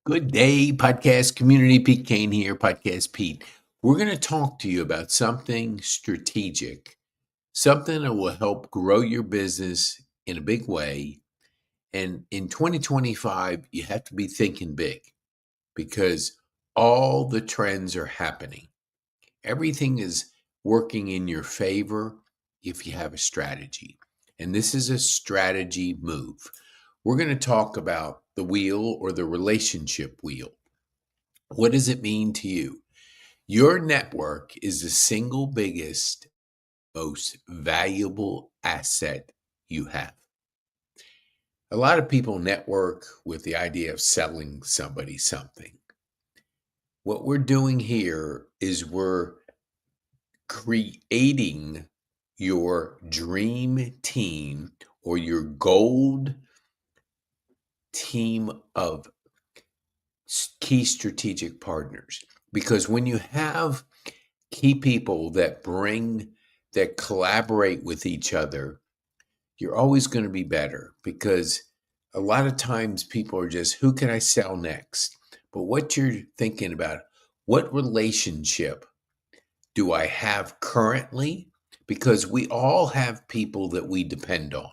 Good day, podcast community. Pete Kane here, Podcast Pete. We're going to talk to you about something strategic, something that will help grow your business in a big way. And in 2025, you have to be thinking big because all the trends are happening. Everything is working in your favor if you have a strategy. And this is a strategy move. We're going to talk about the wheel or the relationship wheel. What does it mean to you? Your network is the single biggest, most valuable asset you have. A lot of people network with the idea of selling somebody something. What we're doing here is we're creating your dream team or your gold team of key strategic partners. Because when you have key people that collaborate with each other, you're always going to be better because a lot of times people are just, who can I sell next? But what you're thinking about, what relationship do I have currently? Because we all have people that we depend on,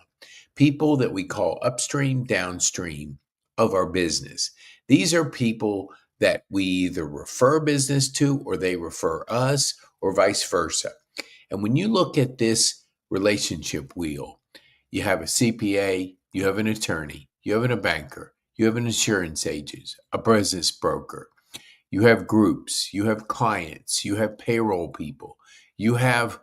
people that we call upstream, downstream of our business. These are people that we either refer business to or they refer us or vice versa. And when you look at this relationship wheel, you have a CPA, you have an attorney, you have a banker, you have an insurance agent, a business broker, you have groups, you have clients, you have payroll people, you have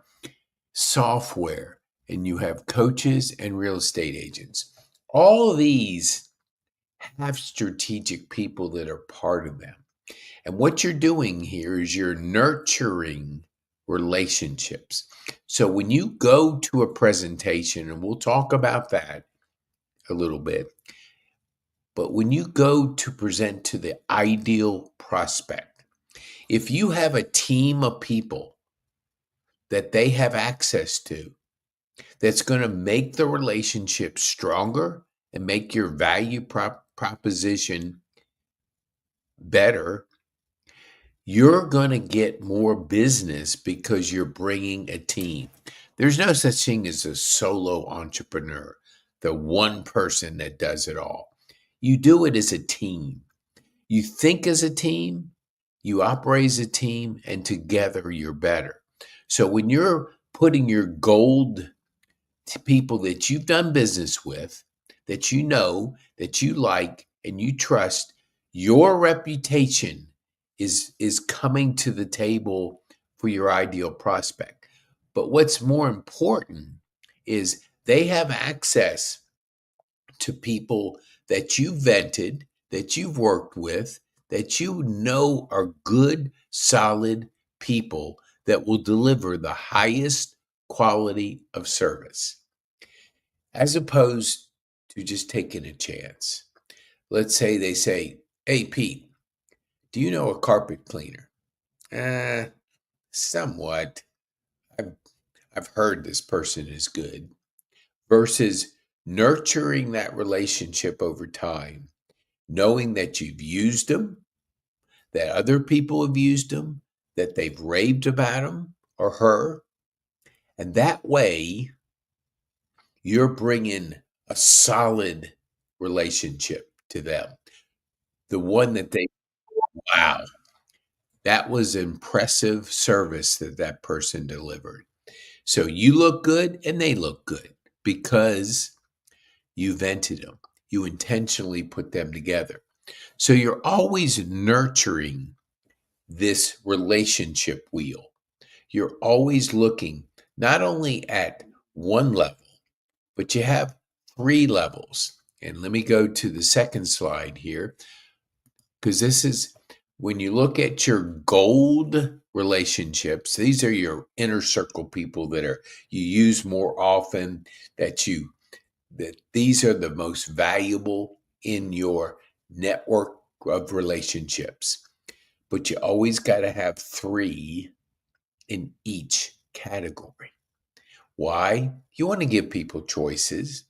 software, and you have coaches and real estate agents. All of these have strategic people that are part of them. And what you're doing here is you're nurturing relationships. So when you go to a presentation, and we'll talk about that a little bit, but when you go to present to the ideal prospect, if you have a team of people that they have access to, that's going to make the relationship stronger and make your value proposition better, you're going to get more business because you're bringing a team. There's no such thing as a solo entrepreneur, the one person that does it all. You do it as a team. You think as a team, you operate as a team, and together you're better. So when you're putting your gold to people that you've done business with, that you know, that you like, and you trust, your reputation is coming to the table for your ideal prospect. But what's more important is they have access to people that you've vetted, that you've worked with, that you know are good, solid people that will deliver the highest quality of service, as opposed to just taking a chance. Let's say they say, "Hey, Pete, do you know a carpet cleaner?" Somewhat. I've, I've heard this person is good. Versus nurturing that relationship over time, knowing that you've used them, that other people have used them, that they've raved about him or her. And that way, you're bringing a solid relationship to them. The one that they, wow, that was impressive service that that person delivered. So you look good and they look good because you vented them. You intentionally put them together. So you're always nurturing this relationship wheel. You're always looking not only at one level, but you have three levels. And let me go to the second slide here, because this is when you look at your gold relationships, these are your inner circle people that are you use more often, that these are the most valuable in your network of relationships. But you always got to have three in each category. Why? You want to give people choices.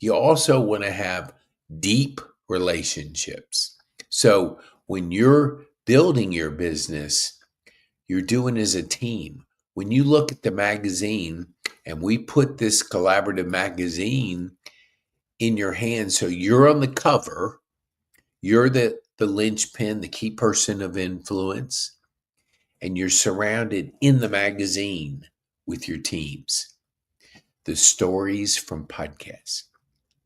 You also want to have deep relationships. So when you're building your business, you're doing as a team. When you look at the magazine, and we put this collaborative magazine in your hand, so you're on the cover, you're the linchpin, the key person of influence, and you're surrounded in the magazine with your teams. The stories from podcasts,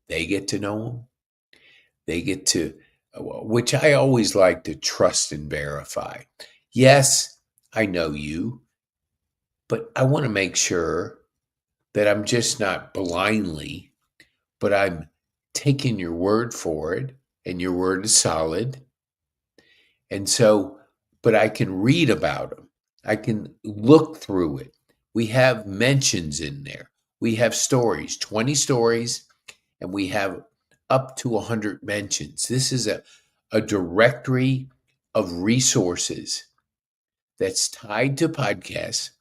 they get to know them. They get to, which I always like to trust and verify. Yes, I know you, but I want to make sure that I'm just not blindly, but I'm taking your word for it, and your word is solid. And so, but I can read about them. I can look through it. We have mentions in there. We have stories, 20 stories, and we have up to 100 mentions. This is a directory of resources that's tied to podcasts,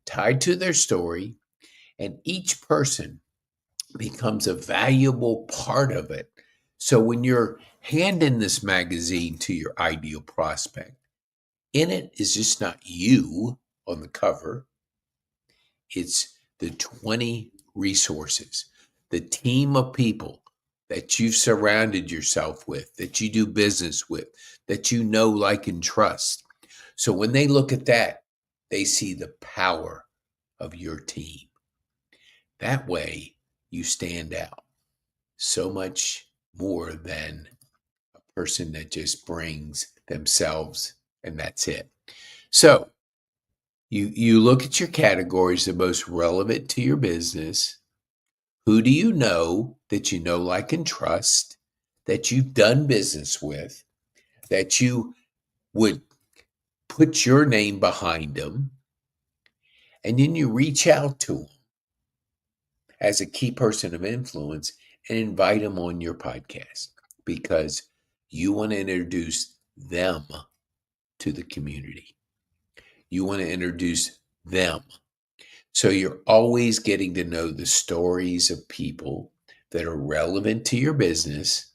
tied to their story, and each person becomes a valuable part of it. So when you're handing this magazine to your ideal prospect, in it is just not you on the cover, it's the 20 resources, the team of people that you've surrounded yourself with, that you do business with, that you know, like, and trust. So when they look at that, they see the power of your team. That way, you stand out so much more than a person that just brings themselves and that's it. So you look at your categories, the most relevant to your business. Who do you know that you know, like, and trust, that you've done business with, that you would put your name behind them, and then you reach out to them as a key person of influence and invite them on your podcast because you want to introduce them to the community. You want to introduce them. So you're always getting to know the stories of people that are relevant to your business.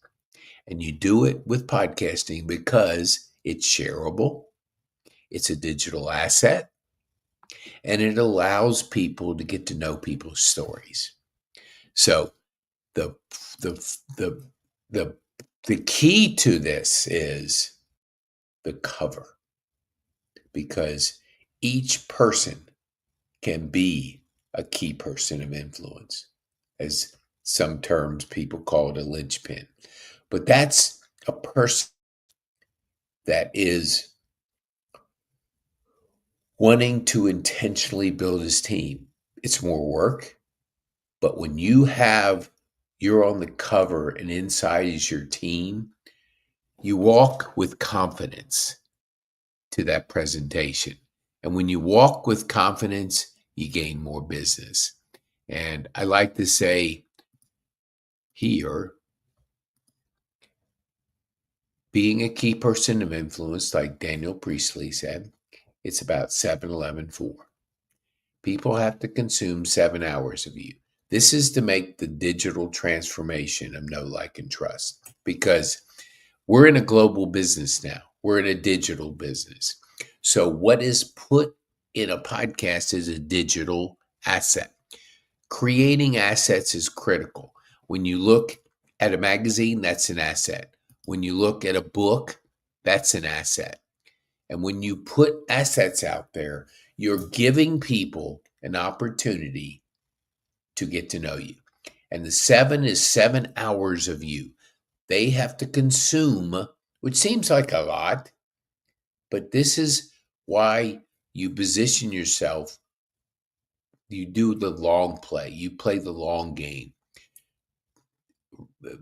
And you do it with podcasting because it's shareable, it's a digital asset, and it allows people to get to know people's stories. So the the the the the key to this is the cover, because each person can be a key person of influence, as some terms people call it, a linchpin. But that's a person that is wanting to intentionally build his team. It's more work, but when you're on the cover and inside is your team, you walk with confidence to that presentation. And when you walk with confidence, you gain more business. And I like to say here, being a key person of influence, like Daniel Priestley said, it's about 7-11-4. People have to consume 7 hours of you. This is to make the digital transformation of know, like, and trust, because we're in a global business now. We're in a digital business. So what is put in a podcast is a digital asset. Creating assets is critical. When you look at a magazine, that's an asset. When you look at a book, that's an asset. And when you put assets out there, you're giving people an opportunity to get to know you. And the 7 is 7 hours of you. They have to consume, which seems like a lot, but this is why you position yourself. You do the long play. You play the long game.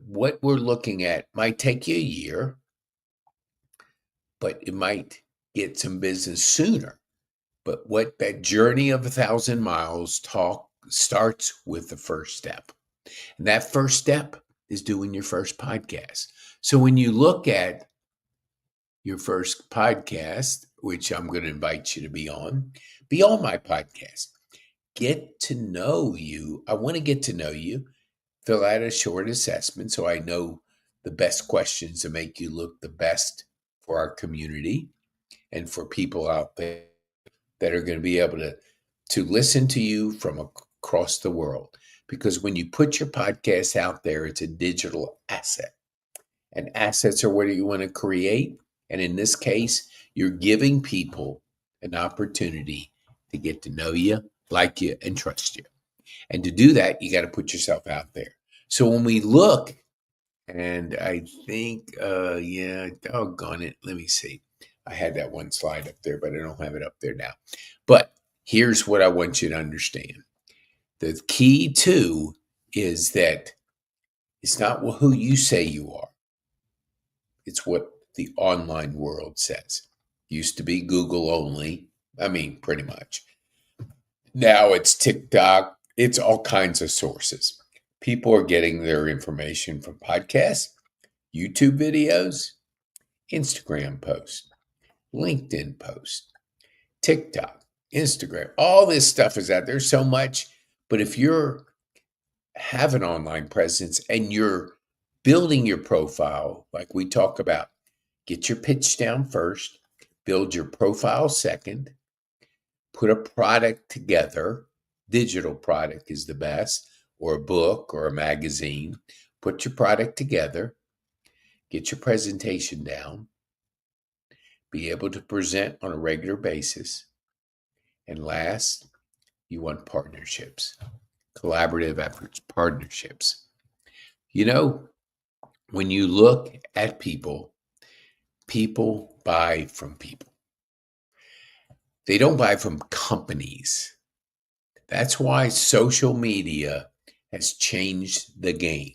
What we're looking at might take you a year, but it might get some business sooner. But what that journey of 1,000 miles talk starts with the first step. And that first step is doing your first podcast. So when you look at your first podcast, which I'm going to invite you to be on my podcast. Get to know you. I want to get to know you. Fill out a short assessment so I know the best questions to make you look the best for our community and for people out there that are going to be able to listen to you from across the world. Because when you put your podcast out there, it's a digital asset. And assets are what you want to create. And in this case, you're giving people an opportunity to get to know you, like you, and trust you. And to do that, you got to put yourself out there. So when we look, and I think, yeah, doggone it. Let me see. I had that one slide up there, but I don't have it up there now. But here's what I want you to understand. The key, too, is that it's not who you say you are. It's what the online world says. Used to be Google only. I mean, pretty much. Now it's TikTok. It's all kinds of sources. People are getting their information from podcasts, YouTube videos, Instagram posts, LinkedIn posts, TikTok, Instagram. All this stuff is out there so much. But if you're have an online presence and you're building your profile, like we talk about, get your pitch down first, build your profile second, put a product together. Digital product is the best, or a book or a magazine. Put your product together, get your presentation down, be able to present on a regular basis. And last, you want partnerships, collaborative efforts, partnerships. You know, when you look at people, people buy from people. They don't buy from companies. That's why social media has changed the game,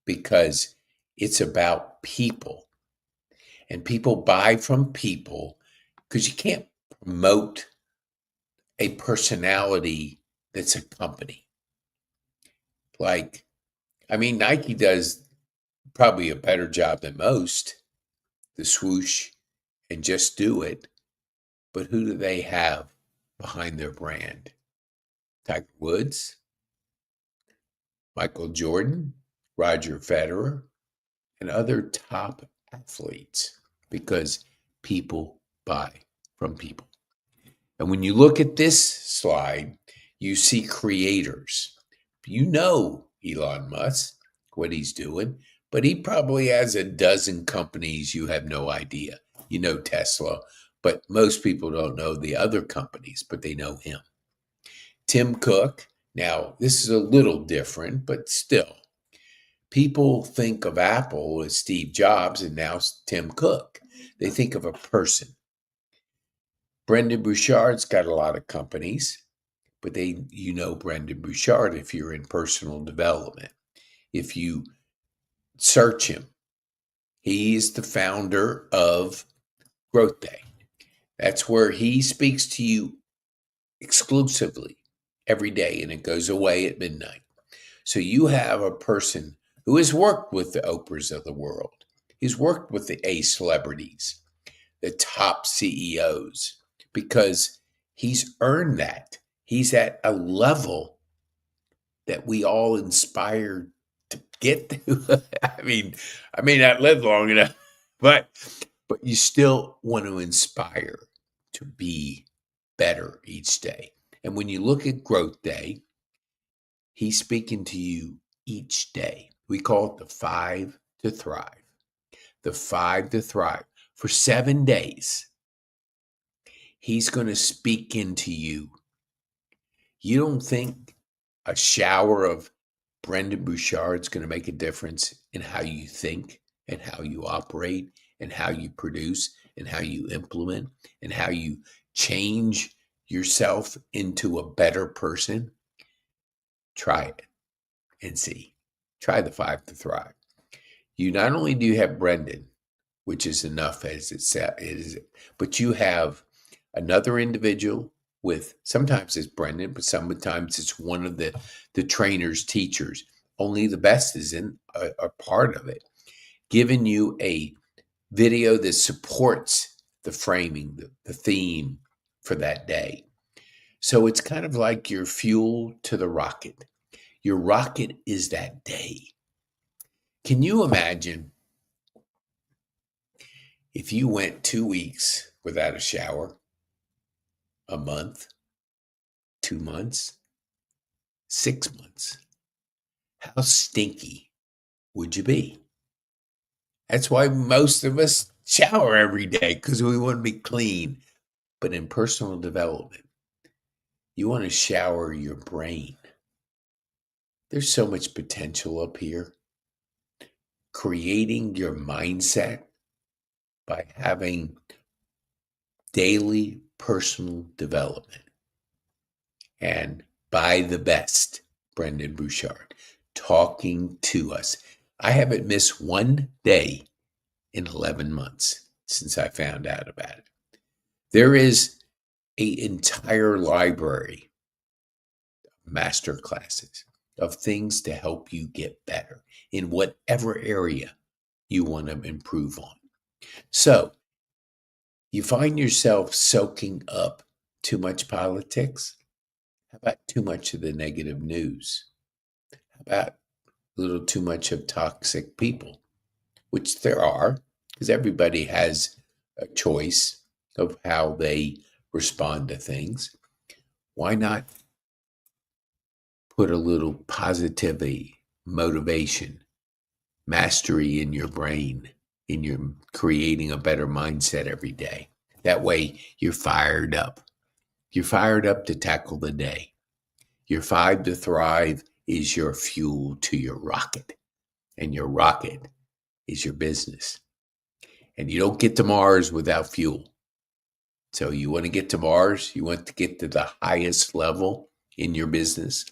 because it's about people. And people buy from people because you can't promote a personality that's a company. Like, I mean, Nike does probably a better job than most, the swoosh and just do it. But who do they have behind their brand? Tiger Woods, Michael Jordan, Roger Federer, and other top athletes, because people buy from people. And when you look at this slide, you see creators. You know Elon Musk, what he's doing, but he probably has a dozen companies you have no idea. You know Tesla, but most people don't know the other companies, but they know him. Tim Cook, now this is a little different, but still. People think of Apple as Steve Jobs and now Tim Cook. They think of a person. Brendan Bouchard's got a lot of companies, but you know Brendan Bouchard if you're in personal development. If you search him, he's the founder of Growth Day. That's where he speaks to you exclusively every day, and it goes away at midnight. So you have a person who has worked with the Oprahs of the world. He's worked with the A celebrities, the top CEOs, because he's earned that. He's at a level that we all inspire to get to. I may not live long enough, but you still want to inspire to be better each day. And when you look at Growth Day, he's speaking to you each day. We call it the 5 to Thrive. The 5 to Thrive. For 7 days, he's going to speak into you. You don't think a shower of Brendan Bouchard's going to make a difference in how you think and how you operate and how you produce and how you implement and how you change yourself into a better person? Try it and see. Try the 5 to Thrive. You not only do you have Brendan, which is enough as it is, but you have another individual with, sometimes it's Brendan, but sometimes it's one of the trainers, teachers. Only the best is in a part of it, giving you a video that supports the framing, the theme for that day. So it's kind of like your fuel to the rocket. Your rocket is that day. Can you imagine If you went 2 weeks without a shower, a month, 2 months, 6 months, how stinky would you be? That's why most of us shower every day, because we want to be clean. But in personal development, you want to shower your brain. There's so much potential up here. Creating your mindset by having daily personal development. And by the best, Brendan Bouchard, talking to us. I haven't missed one day in 11 months since I found out about it. There is an entire library of master classes of things to help you get better in whatever area you want to improve on. So, you find yourself soaking up too much politics? How about too much of the negative news? How about a little too much of toxic people? Which there are, because everybody has a choice of how they respond to things. Why not put a little positivity, motivation, mastery in your brain, in your creating a better mindset every day? That way you're fired up. You're fired up to tackle the day. Your 5 to Thrive is your fuel to your rocket, and your rocket is your business. And you don't get to Mars without fuel. So you want to get to Mars, you want to get to the highest level in your business.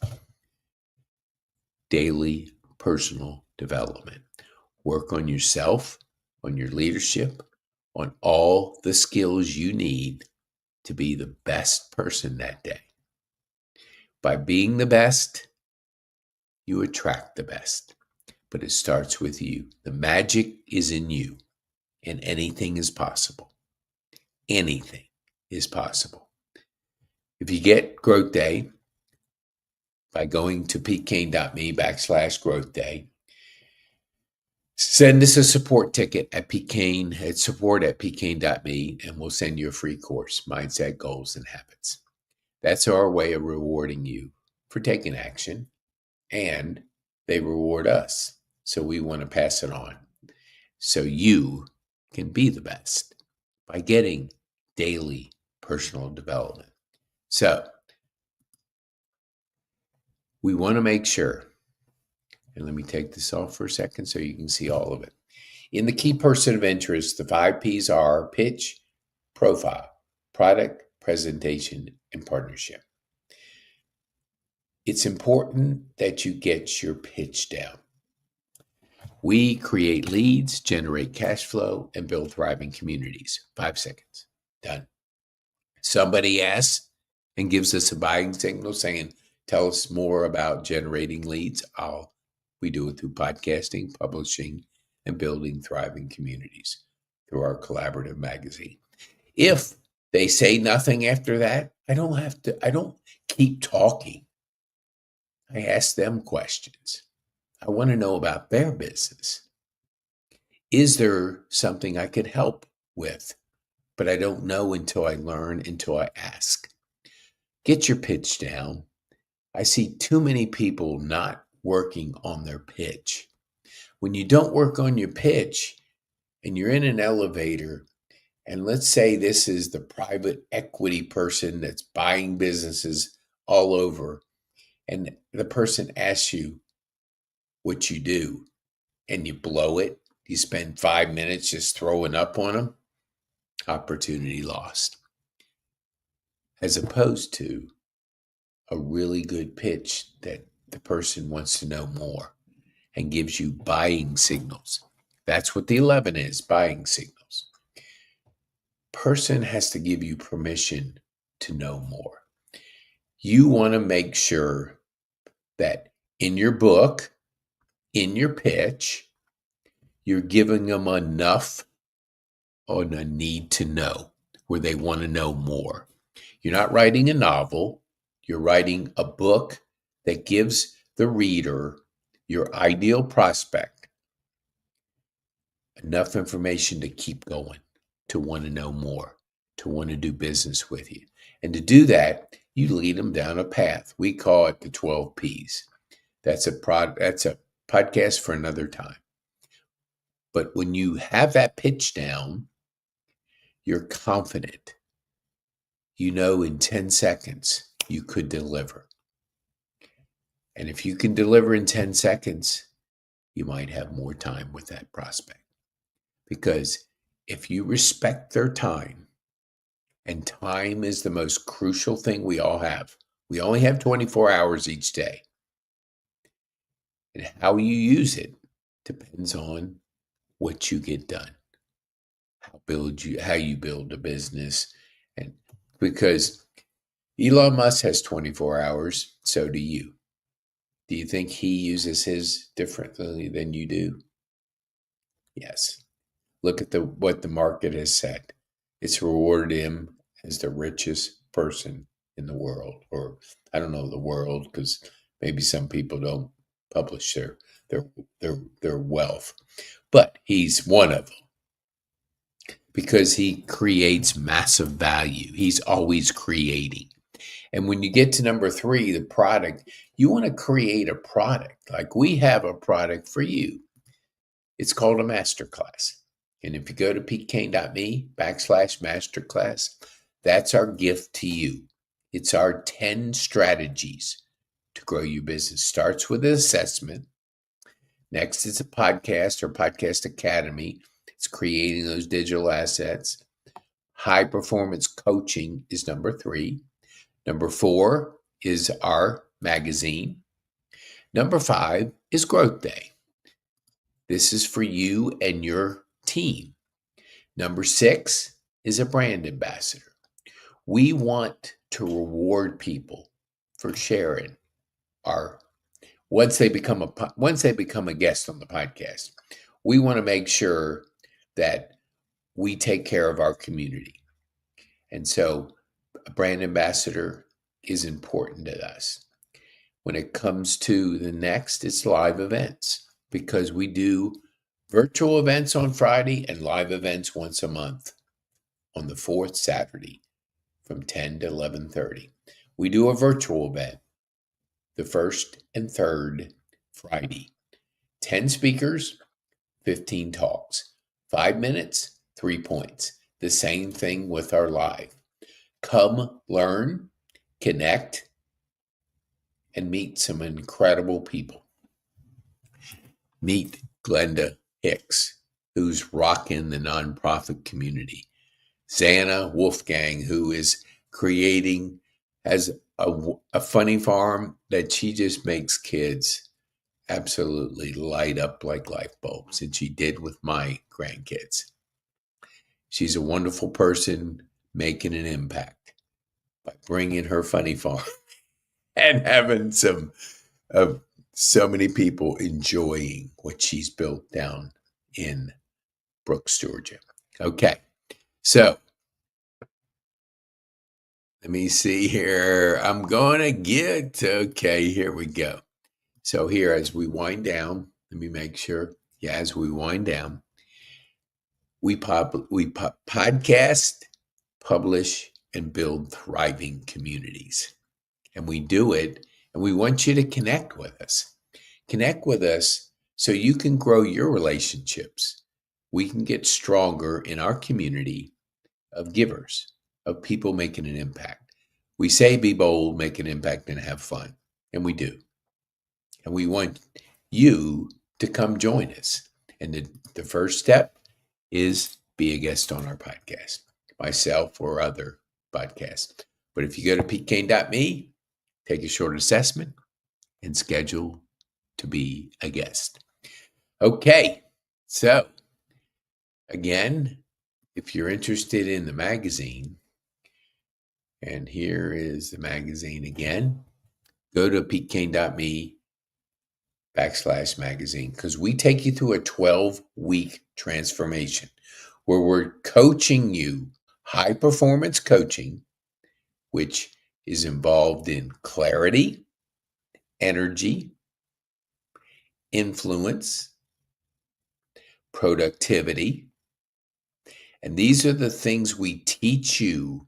Daily personal development. Work on yourself, on your leadership, on all the skills you need to be the best person that day. By being the best, you attract the best. But it starts with you. The magic is in you, and anything is possible. Anything is possible. If you get Growth Day by going to petekane.me/growth day, send us a support ticket at Pekane at support@pekane.me, and we'll send you a free course, Mindset, Goals, and Habits. That's our way of rewarding you for taking action, and they reward us. So we want to pass it on so you can be the best by getting daily personal development. So we want to make sure, and let me take this off for a second so you can see all of it. In the key person of interest, the 5 P's are pitch, profile, product, presentation, and partnership. It's important that you get your pitch down. We create leads, generate cash flow, and build thriving communities. 5 seconds. Done. Somebody asks and gives us a buying signal saying, tell us more about generating leads. We do it through podcasting, publishing, and building thriving communities through our Collborative magazine. If they say nothing after that, I don't keep talking. I ask them questions. I want to know about their business. Is there something I could help with? But I don't know until I learn, until I ask. Get your pitch down. I see too many people not working on their pitch. When you don't work on your pitch and you're in an elevator, and let's say this is the private equity person that's buying businesses all over, and the person asks you what you do, and you blow it, you spend 5 minutes just throwing up on them, opportunity lost. As opposed to a really good pitch that the person wants to know more and gives you buying signals. That's what the 11 is, buying signals. Person has to give you permission to know more. You want to make sure that in your book, in your pitch, you're giving them enough on a need to know where they want to know more. You're not writing a novel. You're writing a book that gives the reader, your ideal prospect, enough information to keep going. to want to know more, to want to do business with you. And to do that, you lead them down a path. We call it the 12 P's. That's a podcast for another time. But when you have that pitch down, you're confident. You know in 10 seconds you could deliver. And if you can deliver in 10 seconds, you might have more time with that prospect. Because if you respect their time, and time is the most crucial thing we all have. We only have 24 hours each day. And how you use it depends on what you get done. How you build a business. And because Elon Musk has 24 hours, so do you. Do you think he uses his differently than you do? Yes. Look at what the market has said. It's rewarded him as the richest person in the world, or I don't know the world, because maybe some people don't publish their wealth, but he's one of them because he creates massive value. He's always creating. And when you get to number 3, the product, you want to create a product. Like we have a product for you. It's called a masterclass. And if you go to petekane.me/masterclass, that's our gift to you. It's our 10 strategies to grow your business. Starts with an assessment. Next, it's a podcast or podcast academy. It's creating those digital assets. High performance coaching is number 3. Number 4 is our magazine. Number 5 is Growth Day. This is for you and your team. Number 6 is a brand ambassador. We want to reward people for sharing once they become a guest on the podcast. We want to make sure that we take care of our community. And so a brand ambassador is important to us. When it comes to the next, it's live events, because we do virtual events on Friday and live events once a month on the 4th Saturday from 10 to 11:30. We do a virtual event the 1st and 3rd Friday. 10 speakers, 15 talks, 5 minutes, 3 points. The same thing with our live. Come learn, connect, and meet some incredible people. Meet Glenda Hicks, who's rocking the nonprofit community. Xana Wolfgang, who is has a funny farm that she just makes kids absolutely light up like light bulbs, and she did with my grandkids. She's a wonderful person making an impact by bringing her funny farm and having so many people enjoying what she's built down in Brooks, Georgia. Okay, so let me see here. I'm going to okay, here we go. So here, as we wind down, let me make sure. Yeah, as we wind down, we podcast, publish, and build thriving communities. And we do it, and we want you to connect with us. Connect with us so you can grow your relationships. We can get stronger in our community of givers, of people making an impact. We say be bold, make an impact, and have fun. And we do. And we want you to come join us. And the first step is be a guest on our podcast, myself or other podcasts. But if you go to petekane.me, take a short assessment, and schedule to be a guest. Okay, so again, if you're interested in the magazine, and here is the magazine again, go to petekane.me/magazine, because we take you through a 12-week transformation where we're coaching you high performance coaching, which is involved in clarity, energy, influence, productivity, And these are the things we teach you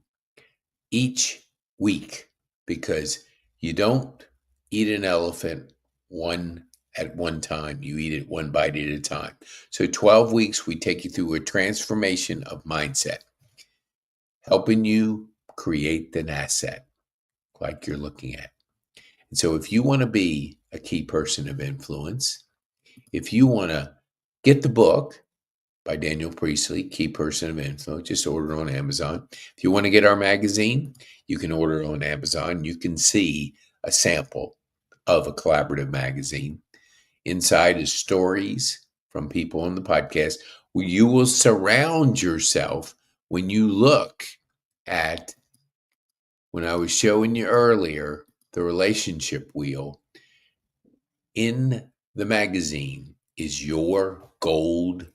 each week, because you don't eat an elephant one at one time. You eat it one bite at a time. So 12 weeks, we take you through a transformation of mindset, helping you create an asset like you're looking at. And so if you want to be a key person of influence, if you want to get the book by Daniel Priestley, Key Person of Influence, just order it on Amazon. If you want to get our magazine, you can order it on Amazon. You can see a sample of a collaborative magazine. Inside is stories from people on the podcast, where you will surround yourself when you look at, when I was showing you earlier, the relationship wheel. In the magazine is your gold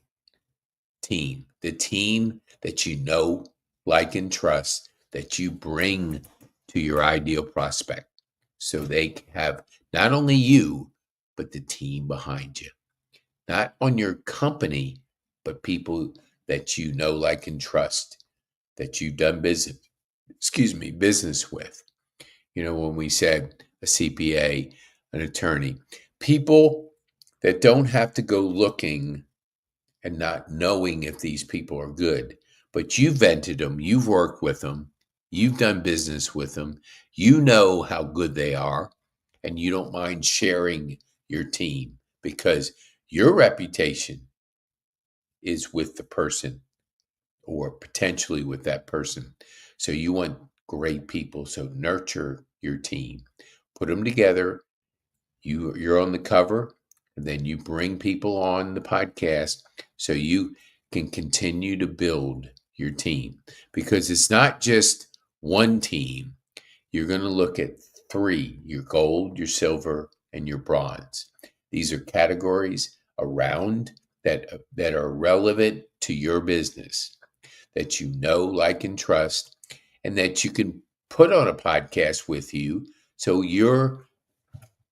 team, the team that you know, like, and trust, that you bring to your ideal prospect. So they have not only you, but the team behind you. Not on your company, but people that you know, like, and trust, that you've done business with. You know, when we said a CPA, an attorney, people that don't have to go looking and not knowing if these people are good, but you've vented them, you've worked with them, you've done business with them, you know how good they are, and you don't mind sharing your team, because your reputation is with the person, or potentially with that person. So you want great people. So nurture your team, put them together. You're on the cover, and then you bring people on the podcast so you can continue to build your team, because it's not just one team. You're going to look at three: your gold, your silver, and your bronze. These are categories around that are relevant to your business, that you know, like, and trust, and that you can put on a podcast with you, so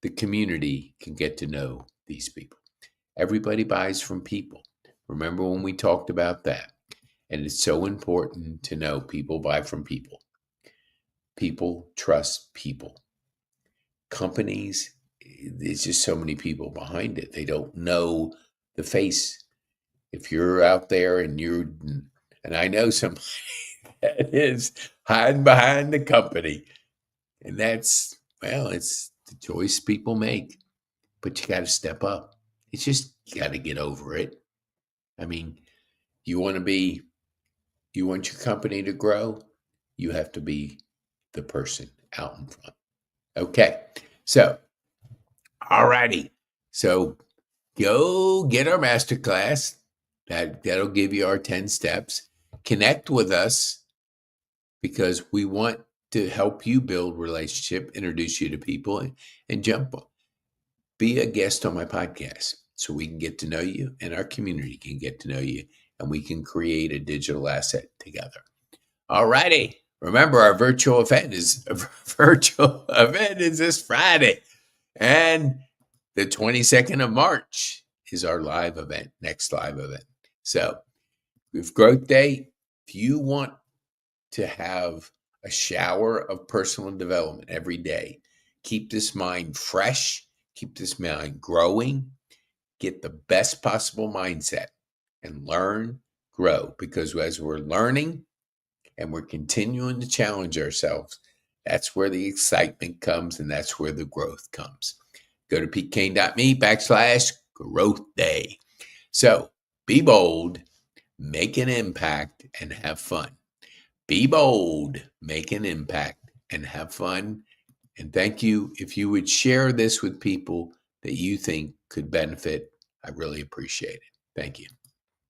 the community can get to know these people. Everybody buys from people. Remember when we talked about that? And it's so important to know people buy from people. People trust people. Companies, there's just so many people behind it. They don't know the face. If you're out there and I know somebody that is hiding behind the company, and that's, well, it's the choice people make. But you got to step up. It's just, you got to get over it. I mean, you want your company to grow, you have to be the person out in front. Okay. So, all righty. So go get our masterclass. That'll give you our 10 steps. Connect with us, because we want to help you build relationship, introduce you to people, and jump on. Be a guest on my podcast so we can get to know you, and our community can get to know you, and we can create a digital asset together. All righty. Remember, our virtual event is this Friday, and the 22nd of March is our next live event. So with Growth Day, if you want to have a shower of personal development every day, keep this mind fresh, keep this mind growing, get the best possible mindset, and learn, grow. Because as we're learning and we're continuing to challenge ourselves, that's where the excitement comes, and that's where the growth comes. Go to petekane.me/growth day. So be bold, make an impact, and have fun. Be bold, make an impact, and have fun. And thank you. If you would share this with people that you think could benefit, I really appreciate it. Thank you.